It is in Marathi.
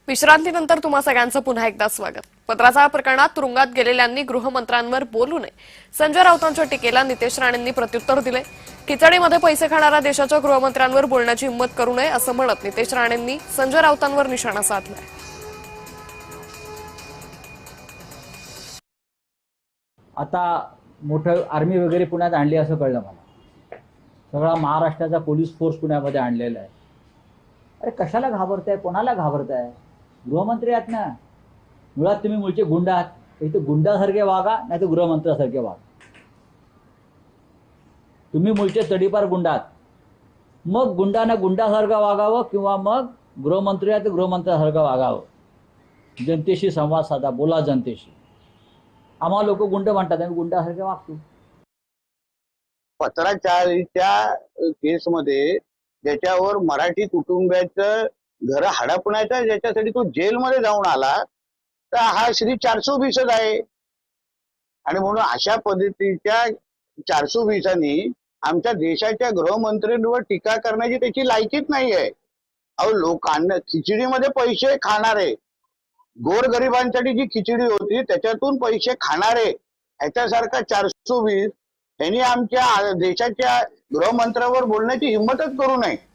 विश्रांतीनंतर तुम्हा सगळ्यांचं पुन्हा एकदा स्वागत। पत्राचा प्रकरणात तुरुंगात गेलेल्यांनी गृहमंत्र्यांवर बोलू नये, संजय राऊतांच्या टीकेला नितेश राणेंनी प्रत्युत्तर दिले। खिचडीमध्ये पैसे खाणाऱ्या देशाच्या गृहमंत्र्यांवर बोलण्याची हिंमत करू नये असं म्हणत नितेश राणेंनी संजय राऊतांवर निशाणा साधलाय। आता मोठं आर्मी वगैरे पुण्यात आणली असं कळलं मला। सगळा महाराष्ट्राचा पोलीस फोर्स पुण्यामध्ये आणलेला आहे। अरे कशाला घाबरताय, कोणाला घाबरताय? गृहमंत्री आहात ना, मुळात तुम्ही मूळचे गुंड आहात। इथे गुंडासारखे वागा, नाही तर गृहमंत्र्यासारखे वागा। तुम्ही मूळचे तडीपार गुंड आहात, मग गुंडांना गुंडासारखं वागावं किंवा मग गृहमंत्री आहात गृहमंत्र्यासारखं वागावं। जनतेशी संवाद साधा, बोला जनतेशी। आम्हाला लोक गुंड म्हणतात, आम्ही गुंडासारखे वागतो। पत्राचारीच्या केसमध्ये ज्याच्यावर मराठी कुटुंबियाचं घर हडपण्याचा ज्याच्यासाठी तो जेलमध्ये जाऊन आला, तर हा श्री 420 आहे। आणि म्हणून अशा पद्धतीच्या 420 आमच्या देशाच्या गृहमंत्र्यांवर टीका करण्याची त्याची लायकीच नाही आहे। अहो, लोकांना खिचडीमध्ये पैसे खाणारे, गोरगरिबांसाठी जी खिचडी होती त्याच्यातून पैसे खाणारे ह्याच्यासारखा 420 यांनी आमच्या देशाच्या गृहमंत्र्यावर बोलण्याची हिंमतच करू नये।